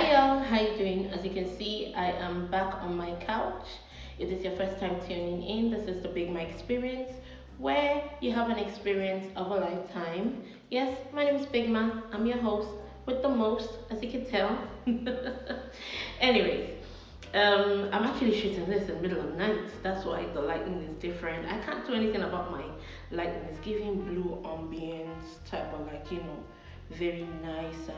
Hi y'all, how you doing? As you can see, I am back on my couch. If this is your first time tuning in, this is the Big My Experience, where you have an experience of a lifetime. Yes, my name is Big Ma. I'm your host with the most, as you can tell. Anyways, I'm actually shooting this in the middle of the night. That's why the lighting is different. I can't do anything about my lighting. It's giving blue ambience type of very nice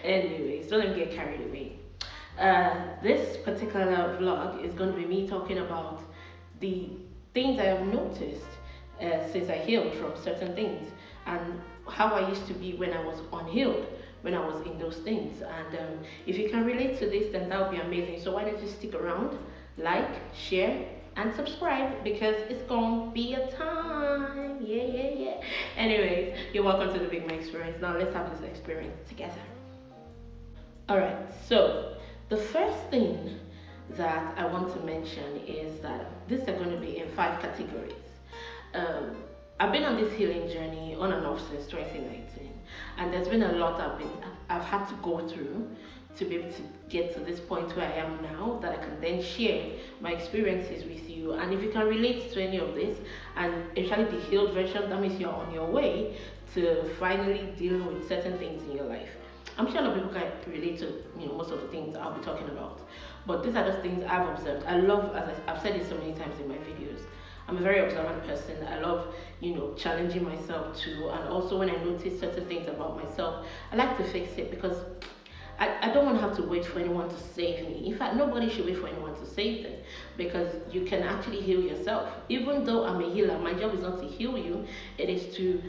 and anyways, don't let me get carried away. This particular vlog is going to be me talking about the things I have noticed since I healed from certain things and how I used to be when I was unhealed, when I was in those things. And if you can relate to this, then that would be amazing. So why don't you stick around, like, share, and subscribe because it's gonna be a time. Yeah, yeah, yeah. Anyways, you're welcome to the Big My Experience. Now let's have this experience together. Alright, so the first thing that I want to mention is that these are going to be in five categories. Um, I've been on this healing journey on and off since 2019, and there's been a lot I've had to go through to be able to get to this point where I am now, that I can then share my experiences with you. And if you can relate to any of this, and especially the healed version, that means you're on your way to finally dealing with certain things in your life. I'm sure a lot of people can relate to most of the things I'll be talking about, but these are just things I've observed. I love, as I've said it so many times in my videos, I'm a very observant person. I love challenging myself too, and also when I notice certain things about myself, I like to fix it because I don't want to have to wait for anyone to save me. In fact, nobody should wait for anyone to save them, because you can actually heal yourself. Even though I'm a healer, my job is not to heal you, it is to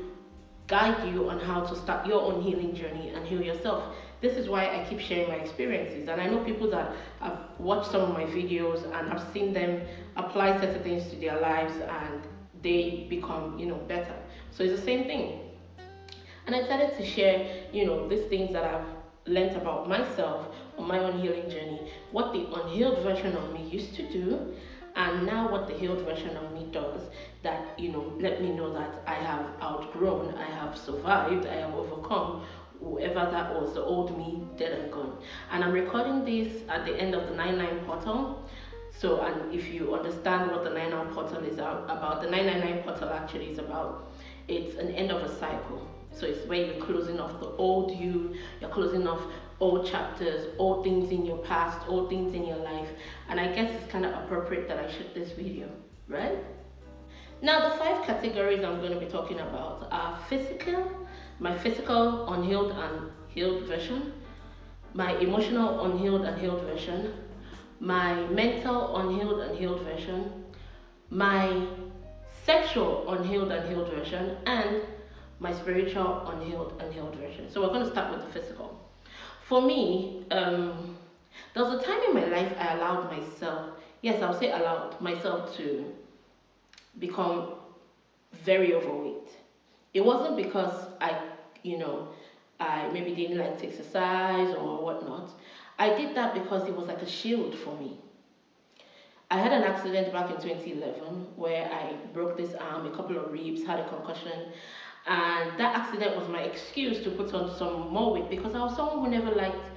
guide you on how to start your own healing journey and heal yourself. This is why I keep sharing my experiences, and I know people that have watched some of my videos and have seen them apply certain things to their lives and they become better. So it's the same thing. And I decided to share these things that I've learned about myself on my own healing journey, what the unhealed version of me used to do, and now what the healed version of me does, that let me know that I have outgrown, I have survived, I have overcome whoever that was, the old me, dead and gone. And I'm recording this at the end of the 99 portal. So, and if you understand what the 99 portal is about, the 999 portal actually is about, it's an end of a cycle. So it's where you're closing off the old you're closing off old chapters, old things in your past, old things in your life. And I guess it's kind of appropriate that I shoot this video, right? Now, the five categories I'm going to be talking about are my physical unhealed and healed version, my emotional unhealed and healed version, my mental unhealed and healed version, my sexual unhealed and healed version, and my spiritual unhealed and healed version. So we're going to start with the physical. For me, there was a time in my life I allowed myself, yes, I'll say allowed myself to become very overweight. It wasn't because I maybe didn't like to exercise or whatnot. I did that because it was like a shield for me. I had an accident back in 2011 where I broke this arm, a couple of ribs, had a concussion, and that accident was my excuse to put on some more weight because I was someone who never liked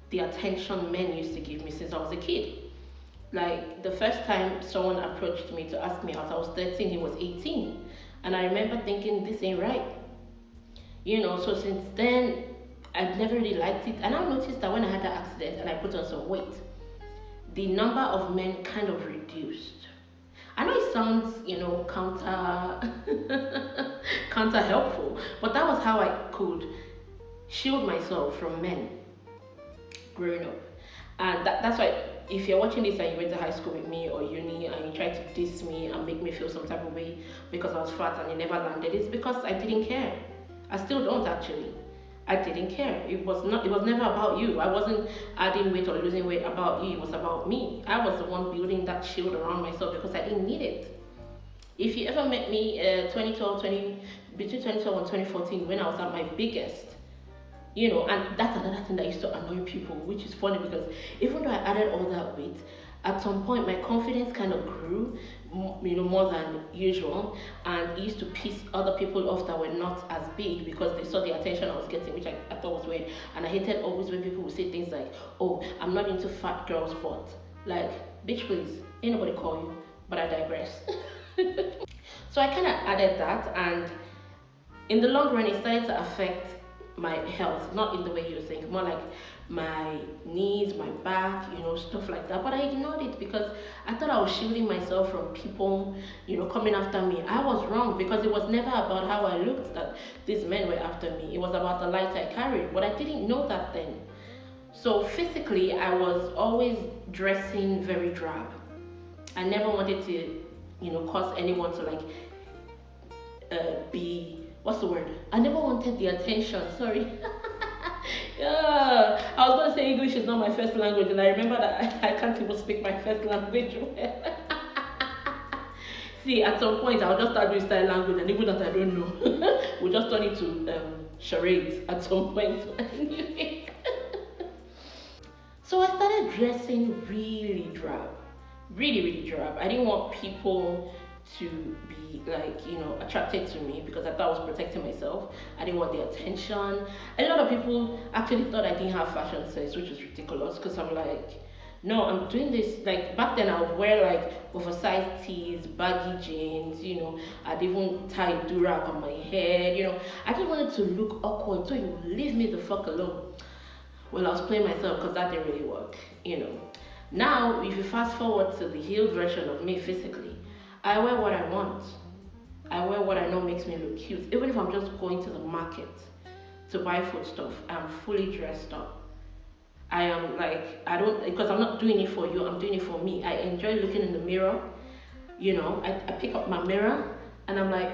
the attention men used to give me since I was a kid. Like the first time someone approached me to ask me out, I was 13, he was 18. And I remember thinking, this ain't right. So since then, I've never really liked it. And I noticed that when I had that accident and I put on some weight, the number of men kind of reduced. I know it sounds, counter helpful, but that was how I could shield myself from men growing up. And that's why if you're watching this and you went to high school with me or uni and you tried to diss me and make me feel some type of way because I was fat and it never landed, it's because I didn't care. I still don't actually. I didn't care. It was never about you. I wasn't adding weight or losing weight about you. It was about me. I was the one building that shield around myself because I didn't need it. If you ever met me between 2012 and 2014 when I was at my biggest, and that's another thing that used to annoy people, which is funny because even though I added all that weight, at some point my confidence kind of grew more than usual, and it used to piss other people off that were not as big because they saw the attention I was getting, which I thought was weird. And I hated always when people would say things like, "Oh, I'm not into fat girls' butt." Like, bitch, please, ain't nobody call you. But I digress. So I kind of added that, and in the long run, it started to affect my health, not in the way you think, more like my knees, my back, stuff like that. But I ignored it because I thought I was shielding myself from people, coming after me. I was wrong because it was never about how I looked that these men were after me. It was about the light I carried, but I didn't know that then. So physically, I was always dressing very drab. I never wanted to, cause anyone to like be, what's the word? I never wanted the attention. Sorry. Yeah, I was gonna say English is not my first language, and I remember that I can't even speak my first language. See, at some point I'll just start doing style language, and even that I don't know, we'll just turn it to charades at some point. So I started dressing really drab, really, really drab. I didn't want people to be like, attracted to me because I thought I was protecting myself. I didn't want the attention. A lot of people actually thought I didn't have fashion sense, which was ridiculous because I'm like, no, I'm doing this. Like back then, I would wear like oversized tees, baggy jeans, I'd even tie a durag on my head, I just wanted to look awkward, so you leave me the fuck alone. Well, I was playing myself because that didn't really work. Now, if you fast forward to the healed version of me physically, I wear what I want. I wear what I know makes me look cute. Even if I'm just going to the market to buy food stuff, I'm fully dressed up. I am like, I don't, because I'm not doing it for you, I'm doing it for me. I enjoy looking in the mirror. I pick up my mirror and I'm like,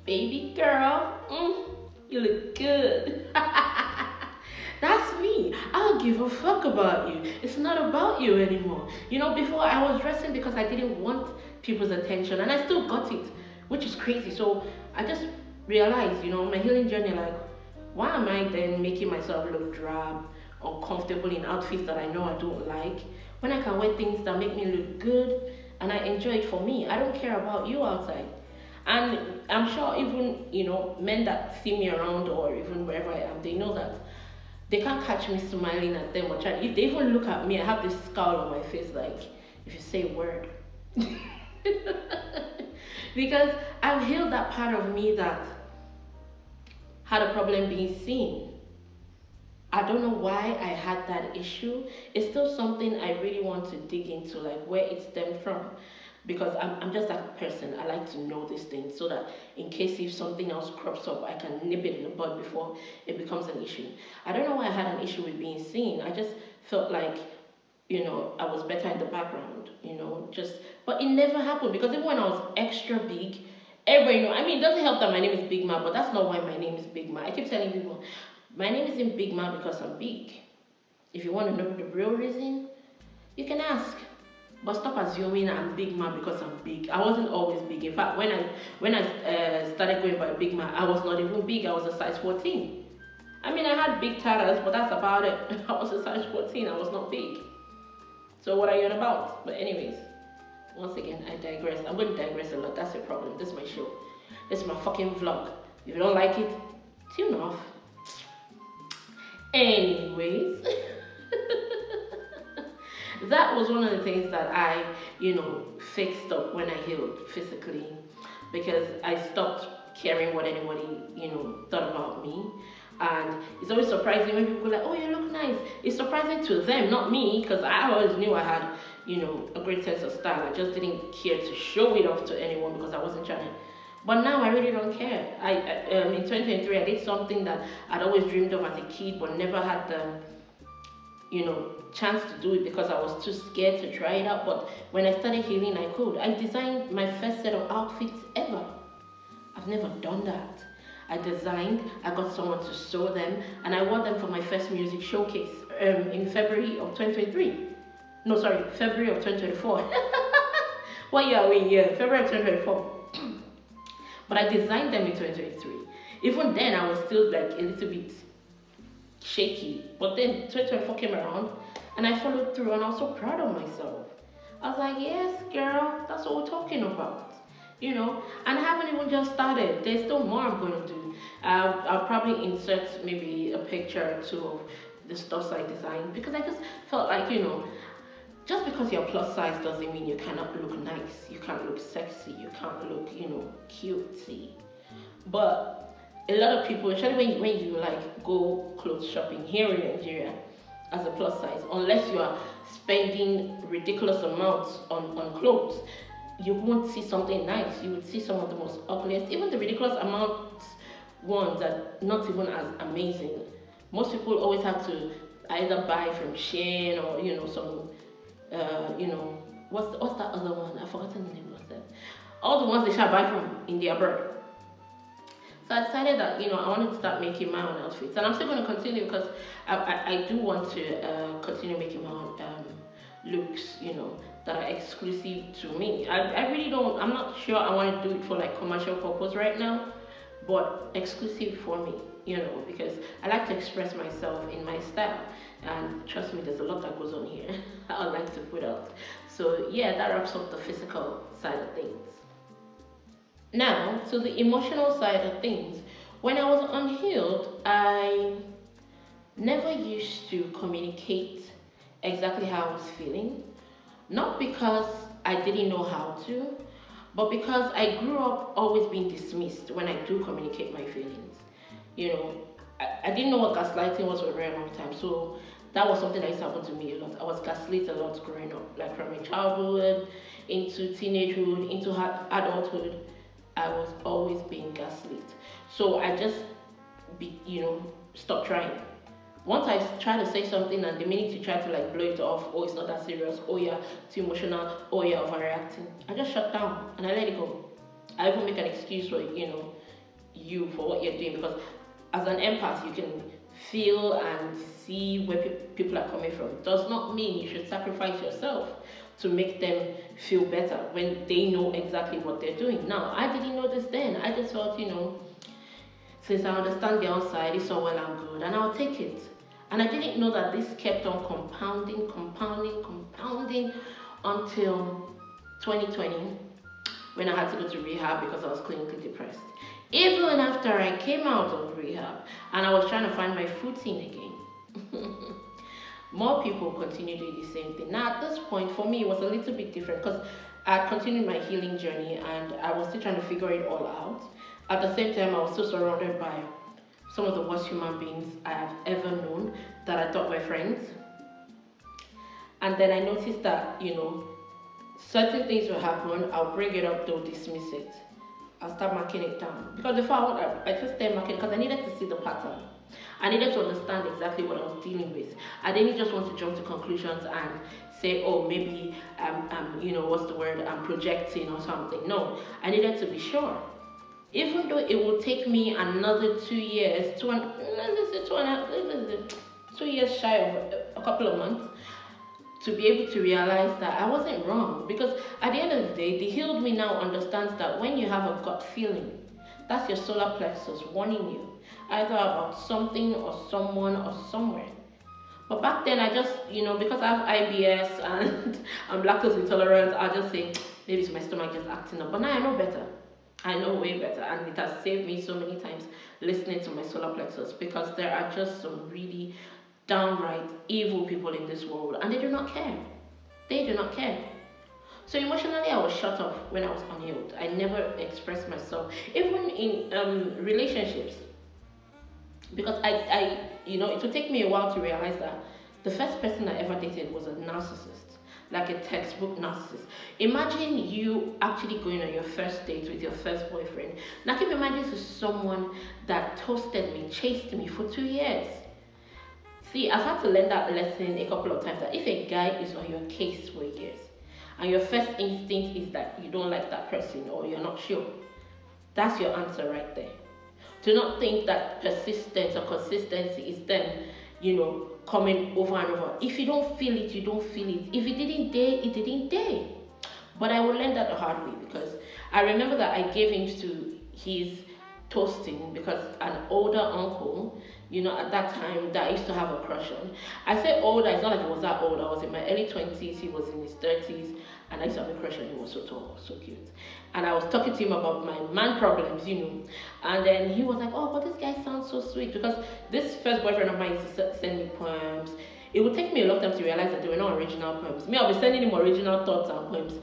baby girl, you look good. That's me. I don't give a fuck about you. It's not about you anymore. Before I was dressing because I didn't want people's attention, and I still got it, which is crazy. So I just realized, my healing journey, like, why am I then making myself look drab, uncomfortable in outfits that I know I don't like, when I can wear things that make me look good and I enjoy it for me? I don't care about you outside. And I'm sure even, men that see me around or even wherever I am, they know that they can't catch me smiling at them or trying. If they even look at me, I have this scowl on my face, like, if you say a word. Because I've healed that part of me that had a problem being seen. I don't know why I had that issue. It's still something I really want to dig into, like where it stemmed from. Because I'm just that person. I like to know these things so that in case if something else crops up, I can nip it in the bud before it becomes an issue. I don't know why I had an issue with being seen. I just felt like, I was better in the background, but it never happened because even when I was extra big, everybody know. I mean, it doesn't help that my name is Big Ma, but that's not why my name is Big Ma. I keep telling people, my name isn't Big Ma because I'm big. If you want to know the real reason, you can ask. But stop assuming I'm Big Ma because I'm big. I wasn't always big. In fact, when I started going by Big Ma, I was not even big. I was a size 14. I mean, I had big tatters, but that's about it. I was a size 14. I was not big. So what are you on about? But anyways, once again, I digress. I'm going to digress a lot. That's the problem. This is my show. This is my fucking vlog. If you don't like it, tune off. Anyways. That was one of the things that I, fixed up when I healed physically, because I stopped caring what anybody, thought about me. And it's always surprising when people are like, oh, you look nice. It's surprising to them, not me, because I always knew I had, a great sense of style. I just didn't care to show it off to anyone because I wasn't trying to. But now I really don't care. In 2023, I did something that I'd always dreamed of as a kid, but never had the chance to do it because I was too scared to try it out. But when I started healing, I could. I designed my first set of outfits ever. I've never done that. I got someone to sew them, and I wore them for my first music showcase in February of 2023. No, sorry, February of 2024. What year are we in? Yeah, February of 2024. But I designed them in 2023. Even then, I was still like a little bit shaky. But then 2024 came around and I followed through, and I was so proud of myself. I was like, yes, girl, that's what we're talking about. And I haven't even just started. There's still more I'm going to do. I'll probably insert maybe a picture or two of the stuffs I designed because I just felt like, just because you're plus size doesn't mean you cannot look nice. You can't look sexy. You can't look, cutesy. But a lot of people, especially when you like go clothes shopping here in Nigeria as a plus size, unless you are spending ridiculous amounts on clothes, you won't see something nice. You would see some of the most ugliest, even the ridiculous amounts ones are not even as amazing. Most people always have to either buy from Shein or some what's that other one? I've forgotten the name of that. All the ones they shall buy from in their bird. So I decided that I wanted to start making my own outfits, and I'm still going to continue because I do want to continue making my own looks, that are exclusive to me. I really don't. I'm not sure I want to do it for like commercial purpose right now, but exclusive for me, because I like to express myself in my style, and trust me, there's a lot that goes on here. I like to put out. So yeah, that wraps up the physical side of things. Now, to the emotional side of things. When I was unhealed, I never used to communicate exactly how I was feeling. Not because I didn't know how to, but because I grew up always being dismissed when I do communicate my feelings. You know, I didn't know what gaslighting was for a very long time, so that was something that used to happen to me a lot. I was gaslit a lot growing up, like from my childhood into teenagehood into adulthood. I was always being gaslit. So I just, stopped trying. Once I try to say something and the minute you try to like blow it off, oh, it's not that serious, oh, yeah, too emotional, oh, yeah, overreacting, I just shut down and I let it go. I even make an excuse for, you for what you're doing because as an empath, you can feel and see where people are coming from. It does not mean you should sacrifice yourself to make them feel better when they know exactly what they're doing. Now, I didn't know this then. I just felt, since I understand the outside, it's all well and good, and I'll take it. And I didn't know that this kept on compounding until 2020 when I had to go to rehab because I was clinically depressed. Even after I came out of rehab and I was trying to find my footing again, more people continue doing the same thing. Now, at this point, for me, it was a little bit different because I continued my healing journey and I was still trying to figure it all out. At the same time, I was still surrounded by some of the worst human beings I have ever known that I thought were friends. And then I noticed that, certain things will happen, I'll bring it up, they'll dismiss it. I'll start marking it down. Because before I just started marking it because I needed to see the pattern. I needed to understand exactly what I was dealing with. I didn't just want to jump to conclusions and say, oh, maybe I'm projecting or something. No, I needed to be sure. Even though it will take me another 2 years, 2 years shy of a couple of months, to be able to realize that I wasn't wrong. Because at the end of the day, the healed me now understands that when you have a gut feeling, that's your solar plexus warning you, either about something or someone or somewhere. But back then, I just, because I have IBS and I'm lactose intolerant, I just say, maybe it's my stomach just acting up. But now I know better. I know way better, and it has saved me so many times listening to my solar plexus because there are just some really downright evil people in this world, and they do not care. They do not care. So emotionally, I was shut off when I was unhealed. I never expressed myself, even in relationships, because it would take me a while to realize that the first person I ever dated was a narcissist. Like a textbook narcissist. Imagine you actually going on your first date with your first boyfriend. Now keep in mind this is someone that toasted me, chased me for 2 years. See, I've had to learn that lesson a couple of times that if a guy is on your case for years and your first instinct is that you don't like that person or you're not sure, that's your answer right there. Do not think that persistence or consistency is then, coming over and over. If you don't feel it, you don't feel it. If it didn't dare, it didn't dare. But I will learn that the hard way because I remember that I gave in to his toasting because an older uncle at that time that I used to have a crush on. I say older, it's not like it was that old. I was in my early 20s, he was in his 30s, and I used to have a crush on him. He was so tall, so cute. And I was talking to him about my man problems. And then he was like, oh, but this guy sounds so sweet. Because this first boyfriend of mine used to send me poems. It would take me a long time to realize that they were not original poems. Me, I'll be sending him original thoughts and poems.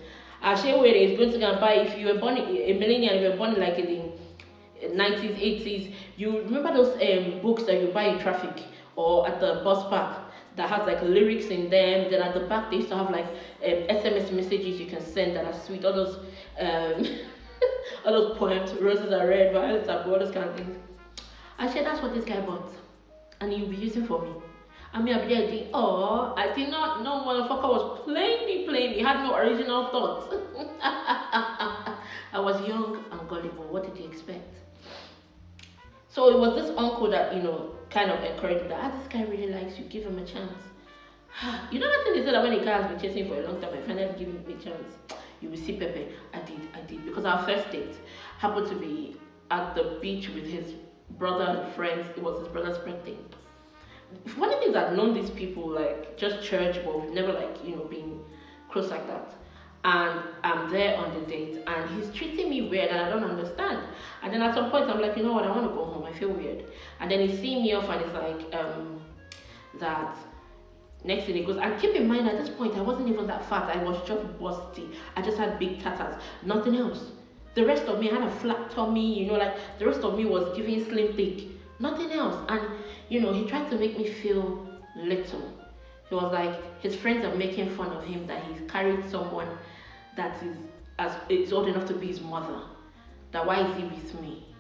Ashe Were is going to go and buy, if you were born a millennial, you were born like in the 90s, 80s, you remember those books that you buy in traffic or at the bus park that has like lyrics in them. Then at the back they used to have like SMS messages you can send that are sweet. All those um, all those poems, roses are red, violets are blue, all those kind of things. Actually, that's what this guy bought, and he'll be using for me. I mean, I'll be there thinking, oh, I did not know motherfucker was playing me. He had no original thoughts. I was young and gullible. What did you expect? So it was this uncle that, kind of encouraged me that, this guy really likes you, give him a chance. That thing they said that when a guy has been chasing for a long time, I finally give him a chance. You will see Pepe. I did. Because our first date happened to be at the beach with his brother and friends. It was his brother's birthday. Funny things, I've known these people, like, just church, but we've never, been close like that. And I'm there on the date, and he's treating me weird, and I don't understand. And then at some point, I'm like, you know what, I want to go home, I feel weird. And then he's seeing me off, and he's like, that next thing he goes, and keep in mind, at this point, I wasn't even that fat, I was just busty. I just had big tatters, nothing else. The rest of me had a flat tummy, the rest of me was giving slim thick, nothing else. And, he tried to make me feel little. He was like, his friends are making fun of him that he's carried someone that is old enough to be his mother. That why is he with me?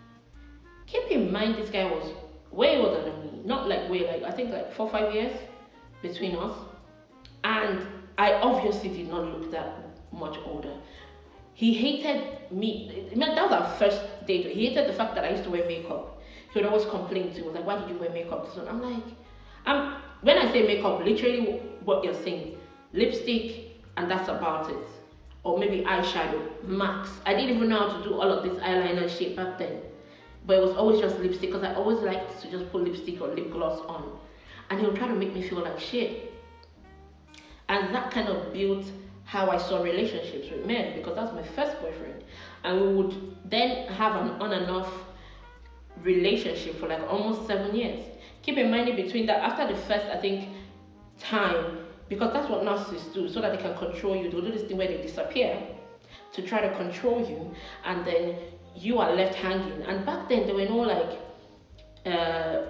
Keep in mind, this guy was way older than me. Not like way, I think 4 or 5 years between us. And I obviously did not look that much older. He hated me. That was our first date. He hated the fact that I used to wear makeup. He would always complain to me. He was like, why did you wear makeup? So I'm like, when I say makeup, literally what you're saying, lipstick, and that's about it. Or maybe eyeshadow, max. I didn't even know how to do all of this eyeliner shit back then. But it was always just lipstick, because I always liked to just put lipstick or lip gloss on. And he would try to make me feel like shit. And that kind of built how I saw relationships with men, because that's my first boyfriend. And we would then have an on and off relationship for almost 7 years. Keep in mind, in between that, after the first, I think, time, because that's what narcissists do, so that they can control you. They'll do this thing where they disappear to try to control you, and then you are left hanging. And back then, there were no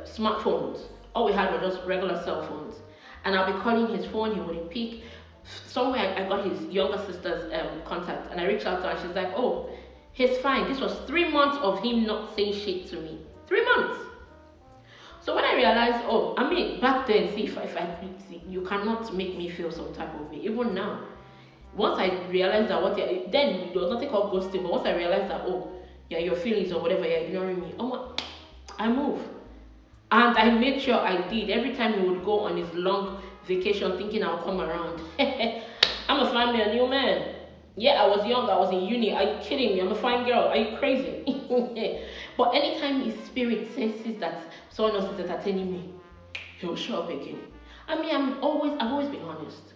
smartphones. All we had were just regular cell phones. And I'll be calling his phone, he wouldn't pick. Somewhere I got his younger sister's contact, and I reached out to her, and she's like, oh, he's fine. This was 3 months of him not saying shit to me. 3 months. So when I realized, back then, you cannot make me feel some type of way, even now. Once I realized that then there was nothing called ghosting, but once I realized that, your feelings or whatever, you're ignoring me, I move. And I made sure I did. Every time he would go on his long vacation thinking I'll come around. I'm a find me a new man. Yeah, I was young, I was in uni. Are you kidding me? I'm a fine girl. Are you crazy? But anytime his spirit senses that someone else is entertaining me, he'll show up again. I've always been honest.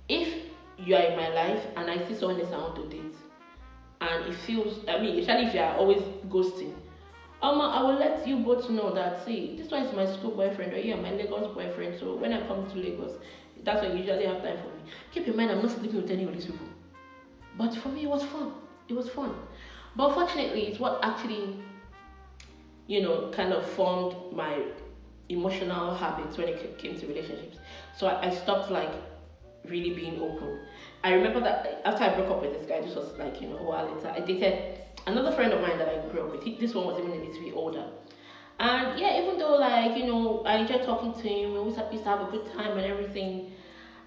If you are in my life and I see someone else I want to date, and it feels, especially if you are always ghosting, I will let you both know that, see, this one is my school boyfriend, or my Lagos boyfriend, so when I come to Lagos, that's when you usually have time for me. Keep in mind, I'm not sleeping with any of these people. But for me, it was fun. It was fun. But fortunately, it's what actually, kind of formed my emotional habits when it came to relationships. So I stopped, really being open. I remember that after I broke up with this guy, this was, a while later, I dated another friend of mine that I grew up with. This one was even a little bit older. And yeah, even though, I enjoyed talking to him, we used to have a good time and everything.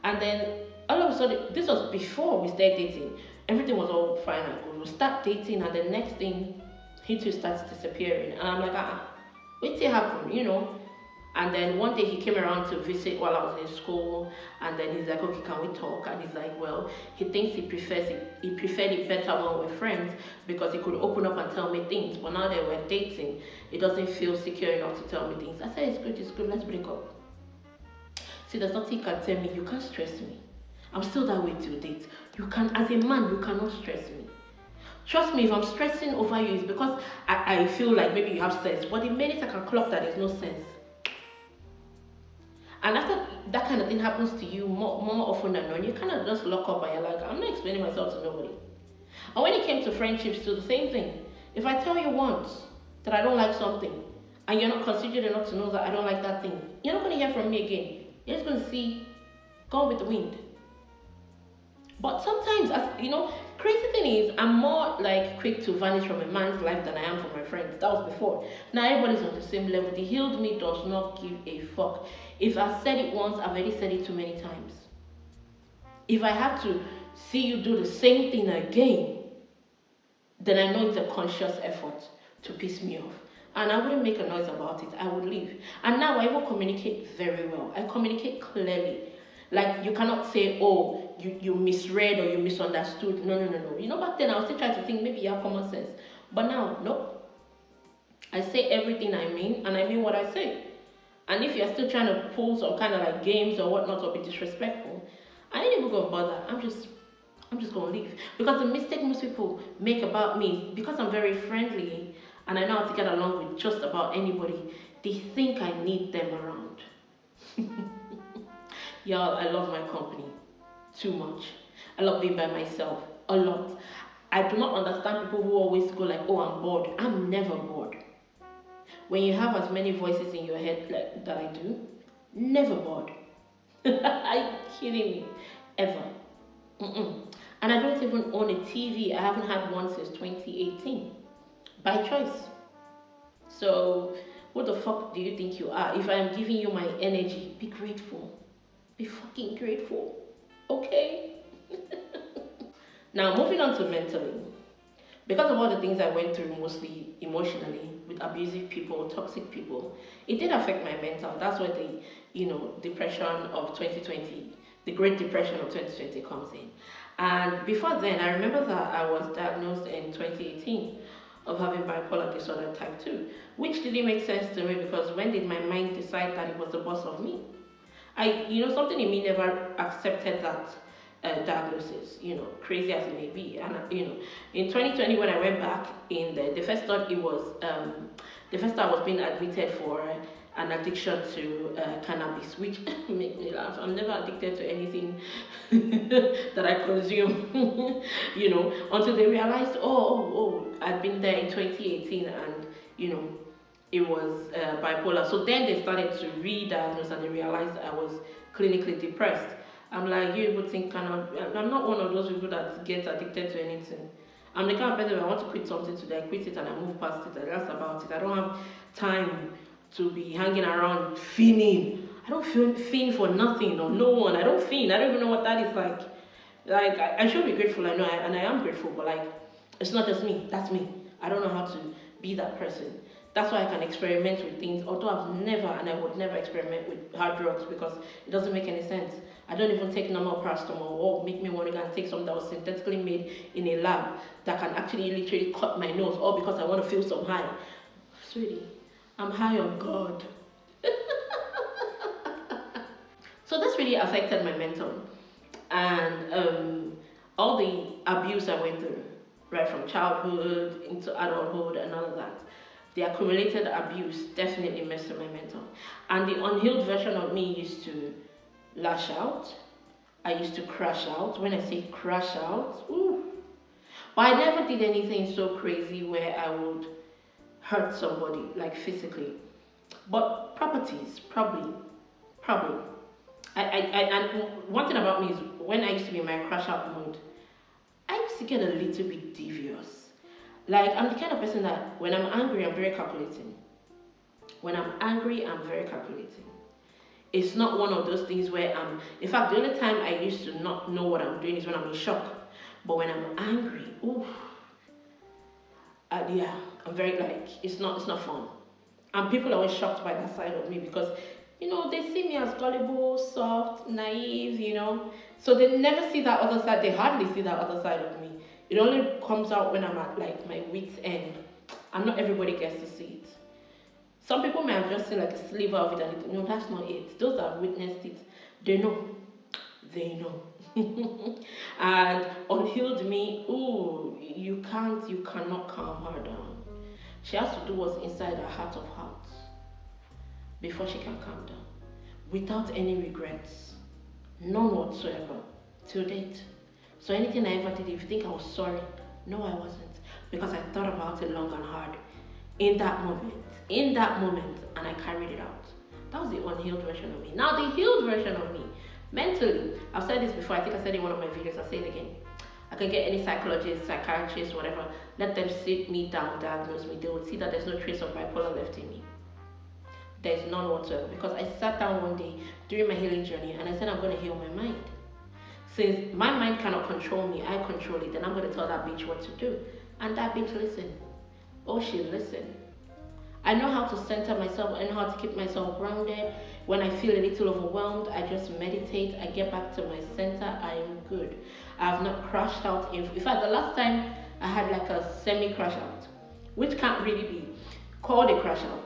And then, all of a sudden, this was before we started dating. Everything was all fine and good. We start dating, and the next thing, he too starts disappearing. And I'm like, wait till it happen, And And then one day he came around to visit while I was in school, and then he's like, okay, can we talk? And he's like, well, he thinks he preferred it better when we're friends because he could open up and tell me things. But now that we're dating, he doesn't feel secure enough to tell me things. I said, it's good, let's break up. See, there's nothing you can tell me. You can't stress me. I'm still that way till date. You can, as a man, you cannot stress me. Trust me, if I'm stressing over you, it's because I feel like maybe you have sense. But the minute I can clock that there's no sense, and after that kind of thing happens to you more often than not, you kind of just lock up and you're like, I'm not explaining myself to nobody. And when it came to friendships, too, the same thing. If I tell you once that I don't like something, and you're not considerate enough to know that I don't like that thing, you're not going to hear from me again. You're just going to see gone with the wind. But sometimes, as you know, crazy thing is, I'm more like quick to vanish from a man's life than I am from my friends. That was before. Now everybody's on the same level. The healed me does not give a fuck. If I said it once, I've already said it too many times. If I have to see you do the same thing again, then I know it's a conscious effort to piss me off. And I wouldn't make a noise about it. I would leave. And now I even communicate very well. I communicate clearly. Like you cannot say, oh, you misread or you misunderstood. No, no, no, no. You know, back then I was still trying to think maybe you have common sense. But now, nope. I say everything I mean, and I mean what I say. And if you're still trying to pull some kind of like games or whatnot or be disrespectful, I ain't even gonna bother. I'm just gonna leave. Because the mistake most people make about me, because I'm very friendly and I know how to get along with just about anybody, they think I need them around. Y'all, I love my company too much. I love being by myself a lot. I do not understand people who always go like, oh, I'm bored. I'm never bored. When you have as many voices in your head like that I do, never bored. Are you kidding me? Ever. Mm-mm. And I don't even own a TV. I haven't had one since 2018. By choice. So, what the fuck do you think you are? If I am giving you my energy, be grateful. Be fucking grateful. Okay? Now, moving on to mentally. Because of all the things I went through, mostly emotionally, with abusive people, toxic people, it did affect my mental. That's where the, depression of 2020, the Great Depression of 2020 comes in. And before then, I remember that I was diagnosed in 2018 of having bipolar disorder type 2, which didn't make sense to me because when did my mind decide that it was the boss of me? Something in me never accepted that diagnosis, crazy as it may be. And, in 2020, when I went back in the first thought it was, the first time I was being admitted for an addiction to cannabis, which makes me laugh. I'm never addicted to anything that I consume, until they realized, I'd been there in 2018 and, it was bipolar. So then they started to re-diagnose and they realized I was clinically depressed. I'm like, you people think I'm not one of those people that gets addicted to anything. I'm the kind of person, if I want to quit something today, I quit it and I move past it and that's about it. I don't have time to be hanging around fiending. I don't feel fiend for nothing or no one. I don't fiend. I don't even know what that is like. Like, I should be grateful, I know, and I am grateful, but like, it's not just me. That's me. I don't know how to be that person. That's why I can experiment with things, although I've never and I would never experiment with hard drugs because it doesn't make any sense. I don't even take normal paracetamol or make me want to go and take something that was synthetically made in a lab that can actually literally cut my nose, all because I want to feel some high. Sweetie, I'm high on God. So this really affected my mental and all the abuse I went through, right from childhood into adulthood and all of that. The accumulated abuse definitely messed with my mental. And the unhealed version of me used to lash out. I used to crash out. When I say crash out, ooh. But I never did anything so crazy where I would hurt somebody, like physically. But properties, probably. And one thing about me is when I used to be in my crash out mode, I used to get a little bit devious. Like, I'm the kind of person that when I'm angry, I'm very calculating. When I'm angry, I'm very calculating. It's not one of those things where in fact, the only time I used to not know what I'm doing is when I'm in shock. But when I'm angry, ooh, yeah, I'm very like, it's not fun. And people are always shocked by that side of me because, they see me as gullible, soft, naive, So they never see that other side. They hardly see that other side of me. It only comes out when I'm at like my wit's end. And not everybody gets to see it. Some people may have just seen like a sliver of it and no, that's not it. Those that have witnessed it, they know. They know. And unhealed me, ooh, you cannot calm her down. She has to do what's inside her heart of hearts before she can calm down. Without any regrets. None whatsoever. To date. So anything I ever did, if you think I was sorry, no I wasn't. Because I thought about it long and hard. In that moment. In that moment. And I carried it out. That was the unhealed version of me. Now the healed version of me. Mentally. I've said this before. I think I said it in one of my videos. I'll say it again. I can get any psychologist, psychiatrist, whatever. Let them sit me down, diagnose me. They will see that there's no trace of bipolar left in me. There's none whatsoever. Because I sat down one day during my healing journey and I said I'm going to heal my mind. Since my mind cannot control me, I control it. Then I'm going to tell that bitch what to do. And that bitch listened. Oh, she listened. I know how to center myself. I know how to keep myself grounded. When I feel a little overwhelmed, I just meditate. I get back to my center. I am good. I have not crashed out. In fact, the last time I had like a semi-crash out, which can't really be called a crash out.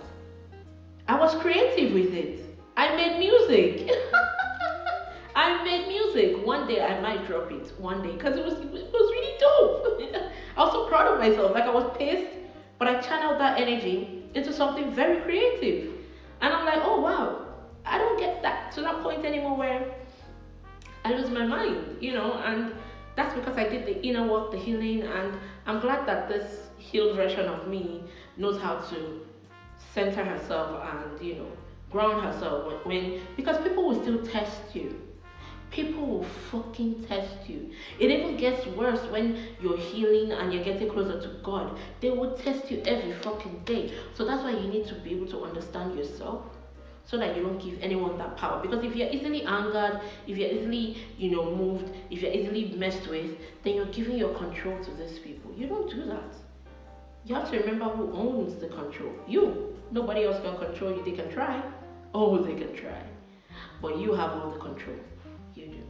I was creative with it. I made music. I made music. One day I might drop it. One day, because it was really dope. I was so proud of myself. Like I was pissed, but I channeled that energy into something very creative. And I'm like, oh wow, I don't get that to that point anymore where I lose my mind, and that's because I did the inner work, the healing, and I'm glad that this healed version of me knows how to center herself and ground herself because people will still test you. People will fucking test you. It even gets worse when you're healing and you're getting closer to God. They will test you every fucking day. So that's why you need to be able to understand yourself so that you don't give anyone that power. Because if you're easily angered, if you're easily, moved, if you're easily messed with, then you're giving your control to these people. You don't do that. You have to remember who owns the control. You. Nobody else can control you. They can try. Oh, they can try. But you have all the control. You do.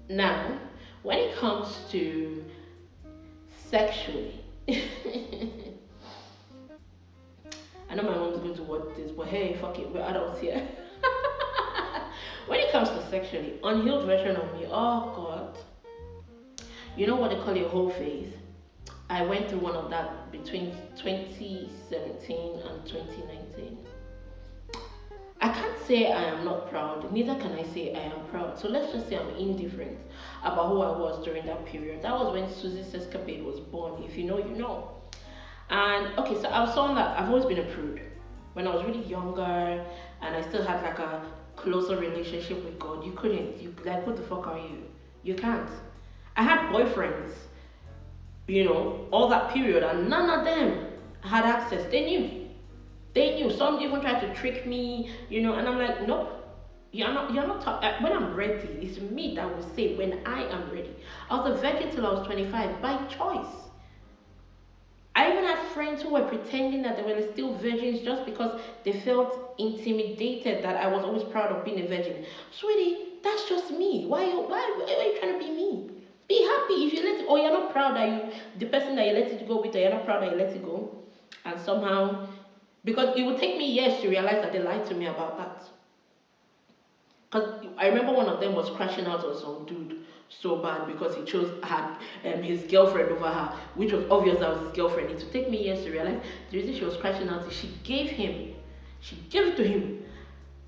Now, when it comes to sexually, I know my mom's going to watch this, but hey, fuck it, we're adults here. When it comes to sexually, unhealed version of me, oh god. You know what they call a whole phase? I went through one of that between 2017 and 2019. I can't say I am not proud, neither can I say I am proud. So let's just say I'm indifferent about who I was during that period. That was when Susie Sescapade was born. If you know, you know. And okay, so I was someone that I've always been a prude. When I was really younger and I still had like a closer relationship with God, you like, what the fuck are you? You can't. I had boyfriends, all that period, and none of them had access. They knew. They knew. Some even tried to trick me, and I'm like, nope. When I'm ready, it's me that will say when I am ready. I was a virgin till I was 25 by choice. I even had friends who were pretending that they were still virgins just because they felt intimidated that I was always proud of being a virgin. Sweetie, that's just me. Why are you trying to be me? Be happy if you let it, or you're not proud that the person that you let it go with, or you're not proud that you let it go. And somehow, because it would take me years to realize that they lied to me about that. Because I remember one of them was crashing out on some dude so bad because he had his girlfriend over her, which was obvious that was his girlfriend. It would take me years to realize the reason she was crashing out is she gave it to him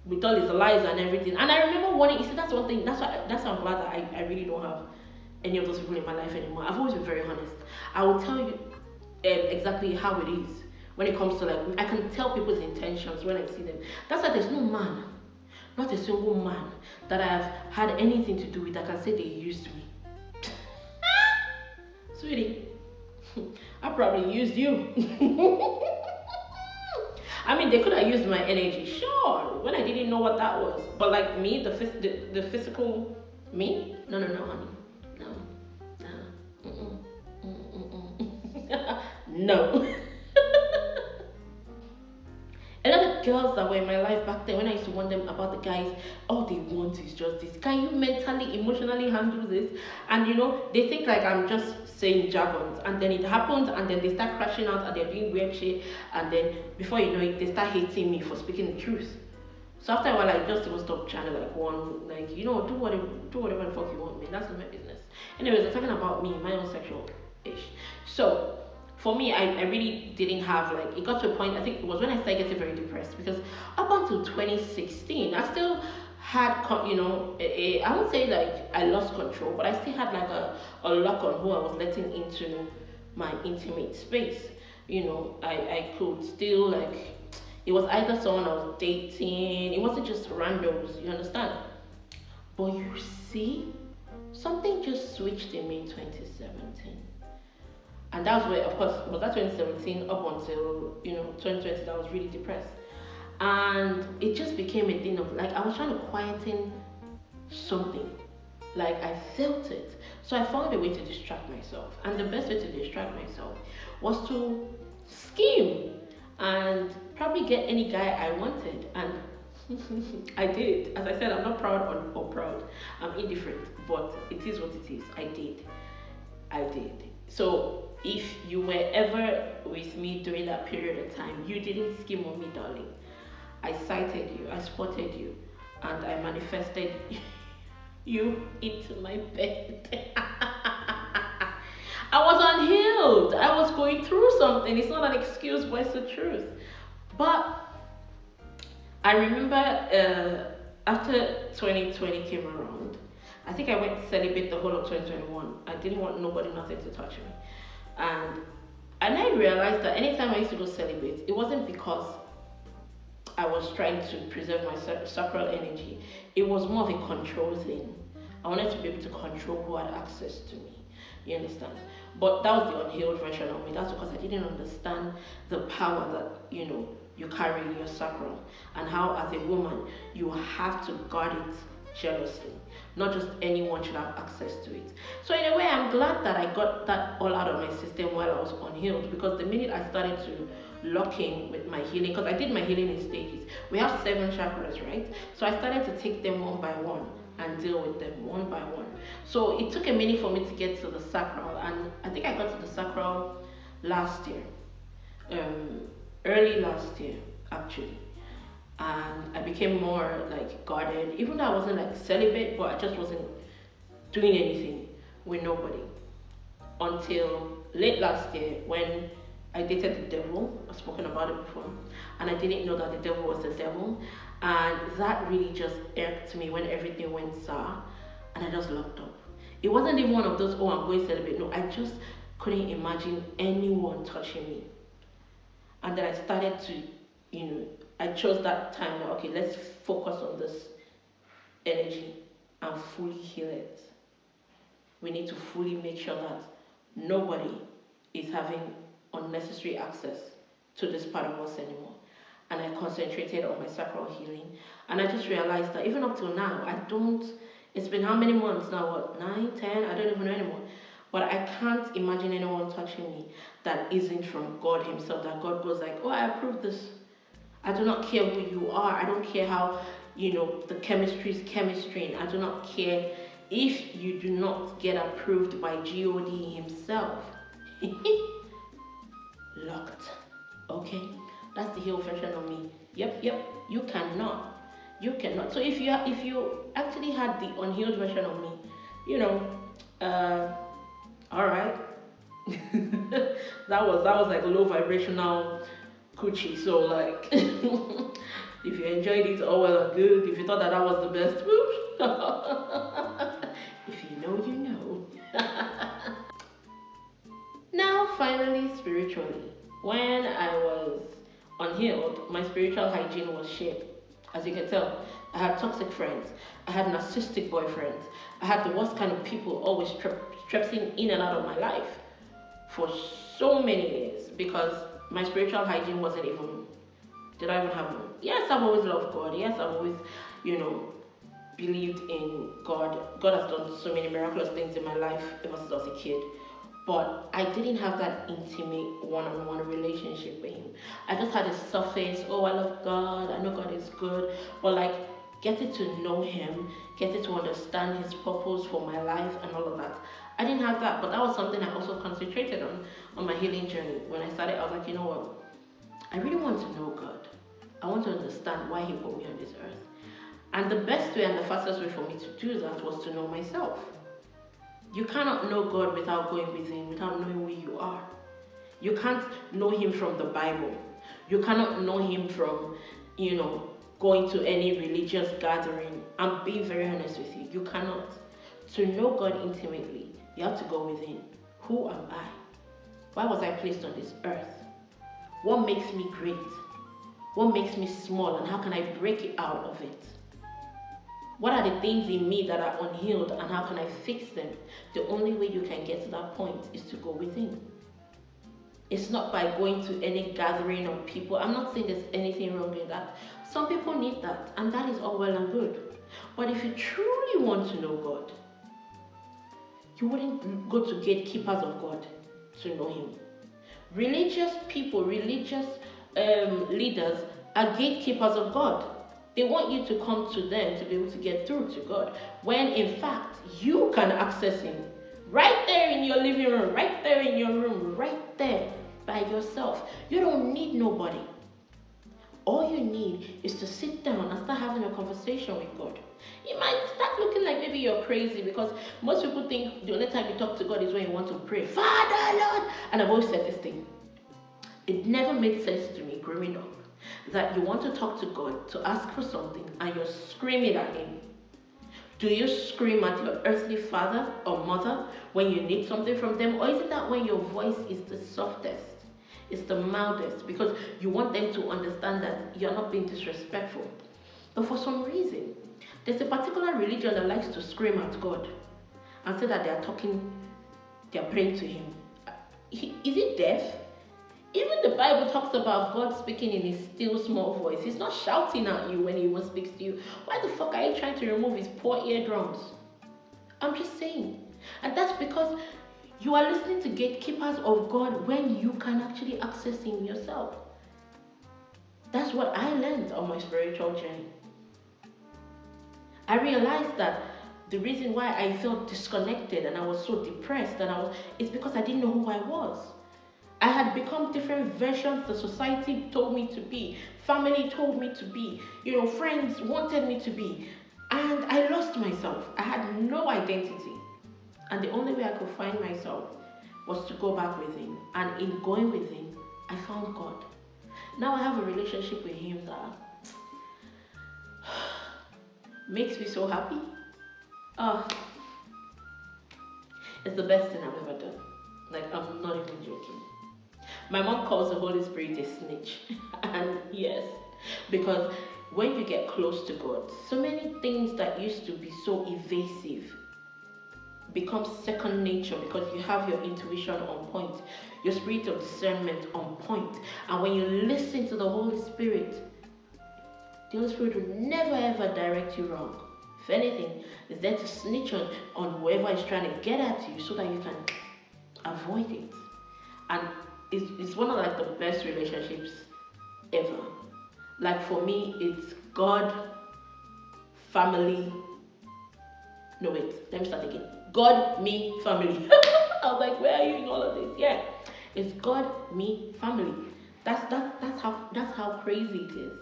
with all his lies and everything. And I remember wanting, you see, that's one thing, that's why I'm glad that I really don't have any of those people in my life anymore. I've always been very honest. I will tell you exactly how it is when it comes to like, I can tell people's intentions when I see them. That's why there's no man, not a single man that I've had anything to do with that can say they used me. Sweetie, I probably used you. I mean, they could have used my energy, sure, when I didn't know what that was. But like me, the physical me, no, honey, no, no. girls that were in my life back then, when I used to warn them about the guys, all they want is just this. Can you mentally, emotionally handle this? And they think like I'm just saying jargons, and then it happens, and then they start crashing out, and they're doing weird shit, and then before you know it, they start hating me for speaking the truth. So after a while, I just even stopped trying to like one, like do whatever the fuck you want, man. That's not my business. Anyways, I'm talking about me, my own sexual ish. So for me, I really didn't have like, it got to a point. I think it was when I started getting very depressed, because up until 2016, I still had I won't say like I lost control, but I still had like a lock on who I was letting into my intimate space. I could still like, it was either someone I was dating, it wasn't just randos, you understand? But you see, something just switched in me in 2017. And that was where, of course, it was that 2017 up until, 2020 that I was really depressed. And it just became a thing of like, I was trying to quieten something. Like, I felt it. So I found a way to distract myself. And the best way to distract myself was to scheme and probably get any guy I wanted. And I did. As I said, I'm not proud or proud. I'm indifferent. But it is what it is. I did. I did. So if you were ever with me during that period of time, you didn't scheme on me, darling. I sighted you, I spotted you, and I manifested you into my bed. I was unhealed. I was going through something. It's not an excuse, but it's the truth. But I remember after 2020 came around, I think I went celibate the whole of 2021. I didn't want nobody, nothing to touch me. And I realized that anytime I used to go celibate, it wasn't because I was trying to preserve my sacral energy. It was more of a control thing. I wanted to be able to control who had access to me. You understand? But that was the unhealed version of me. That's because I didn't understand the power that, you carry in your sacral, and how as a woman you have to guard it jealously. Not just anyone should have access to it. So in a way, I'm glad that I got that all out of my system while I was unhealed, because the minute I started to lock in with my healing, because I did my healing in stages. We have 7 chakras, right? So I started to take them one by one and deal with them one by one. So it took a minute for me to get to the sacral, and I think I got to the sacral last year, early last year actually. And I became more like guarded, even though I wasn't like celibate, but I just wasn't doing anything with nobody until late last year when I dated the devil. I've spoken about it before, and I didn't know that the devil was the devil, and that really just irked me when everything went sour, and I just locked up. It wasn't even one of those, oh, I'm going celibate. No, I just couldn't imagine anyone touching me, and then I started to, I chose that time that, okay, let's focus on this energy and fully heal it. We need to fully make sure that nobody is having unnecessary access to this part of us anymore. And I concentrated on my sacral healing. And I just realized that even up till now, it's been how many months now? What, 9, 10? I don't even know anymore. But I can't imagine anyone touching me that isn't from God himself, that God goes like, oh, I approve this. I do not care who you are. I don't care how, the chemistry is chemistry. I do not care if you do not get approved by God himself. Locked. Okay? That's the healed version of me. Yep. You cannot. So if you actually had the unhealed version of me, all right. that was like low vibrational coochie. So like, if you enjoyed it, all well and good. If you thought that was the best, if you know, you know. Now, finally, spiritually, when I was unhealed, my spiritual hygiene was shit. As you can tell, I had toxic friends. I had narcissistic boyfriends. I had the worst kind of people always strepsing in and out of my life for so many years, because my spiritual hygiene wasn't even, did I even have one? Yes, I've always loved God. Yes, I've always, believed in God. God has done so many miraculous things in my life ever since I was a kid. but I didn't have that intimate one-on-one relationship with him. I just had a surface, oh, I love God, I know God is good, but like getting to know him, getting to understand his purpose for my life and all of that. I didn't have that, but that was something I also concentrated on my healing journey. When I started, I was like, you know what? I really want to know God. I want to understand why he put me on this earth. And the best way and the fastest way for me to do that was to know myself. You cannot know God without going within, without knowing who you are. You can't know him from the Bible. You cannot know him from, going to any religious gathering. I'm being very honest with you. You cannot. To know God intimately, you have to go within. Who am I? Why was I placed on this earth? What makes me great? What makes me small, and how can I break it out of it? What are the things in me that are unhealed, and how can I fix them? The only way you can get to that point is to go within. It's not by going to any gathering of people. I'm not saying there's anything wrong with that. Some people need that, and that is all well and good. But if you truly want to know God, you wouldn't go to gatekeepers of God to know him. Religious people, religious leaders are gatekeepers of God. They want you to come to them to be able to get through to God, when in fact you can access him right there in your living room, right there in your room, right there by yourself. You don't need nobody. All you need is to sit down and start having a conversation with God. It might start looking like maybe you're crazy, because most people think the only time you talk to God is when you want to pray, Father, Lord. And I've always said this thing. It never made sense to me growing up that you want to talk to God to ask for something and you're screaming at him. Do you scream at your earthly father or mother when you need something from them? Or is it that when your voice is the softest, it's the mildest, because you want them to understand that you're not being disrespectful? But for some reason, there's a particular religion that likes to scream at God and say that they're praying to him. Is he deaf? Even the Bible talks about God speaking in his still small voice. He's not shouting at you when he speaks to you. Why the fuck are you trying to remove his poor eardrums? I'm just saying. And that's because you are listening to gatekeepers of God when you can actually access him yourself. That's what I learned on my spiritual journey. I realized that the reason why I felt disconnected and I was so depressed it's because I didn't know who I was. I had become different versions the society told me to be, family told me to be, friends wanted me to be, and I lost myself. I had no identity, and the only way I could find myself was to go back within, and in going within, I found God. Now I have a relationship with him that makes me so happy. It's the best thing I've ever done. Like, I'm not even joking. My mom calls the Holy Spirit a snitch. And yes, because when you get close to God, so many things that used to be so evasive become second nature, because you have your intuition on point, your spirit of discernment on point. And when you listen to the Holy Spirit will never ever direct you wrong. If anything, it's there to snitch on whoever is trying to get at you so that you can avoid it. And it's one of like the best relationships ever. Like for me, it's God, family. No wait, let me start again. God, me, family. I was like, where are you in all of this? Yeah, it's God, me, family. That's how crazy it is.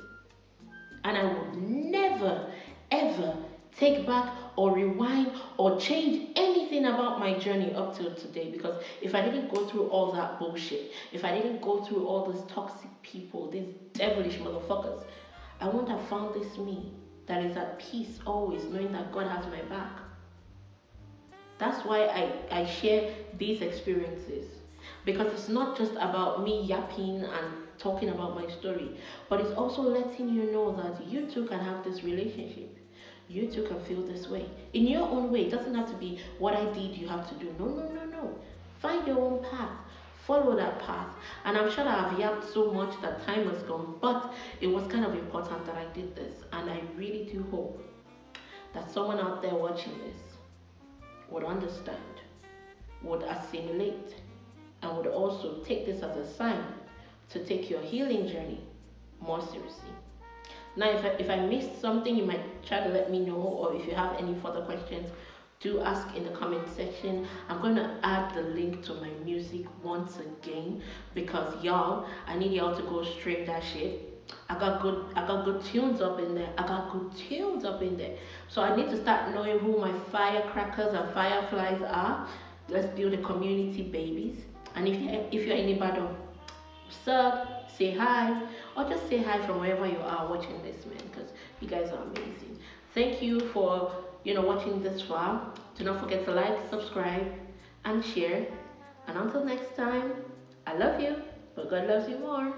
And I would never ever take back or rewind or change anything about my journey up till today, because if I didn't go through all that bullshit, if I didn't go through all these toxic people, these devilish motherfuckers, I wouldn't have found this me that is at peace always, knowing that God has my back. That's why I share these experiences, because it's not just about me yapping and talking about my story, but it's also letting you know that you too can have this relationship. You too can feel this way in your own way. It doesn't have to be what I did you have to do. No. Find your own path. Follow that path. And I'm sure that I've yapped so much that time has gone, but it was kind of important that I did this. And I really do hope that someone out there watching this would understand would assimilate and would also take this as a sign to take your healing journey more seriously. Now, if I missed something, you might try to let me know, or if you have any further questions, do ask in the comment section. I'm going to add the link to my music once again because y'all, I need y'all to go stream that shit. I got good tunes up in there. I got good tunes up in there. So I need to start knowing who my firecrackers and fireflies are. Let's build a community, babies. And if you're in Ibadan, sub, say hi, or just say hi from wherever you are watching this, man, because you guys are amazing. Thank you for watching this far. Do not forget to like, subscribe, and share. And until next time, I love you, but God loves you more.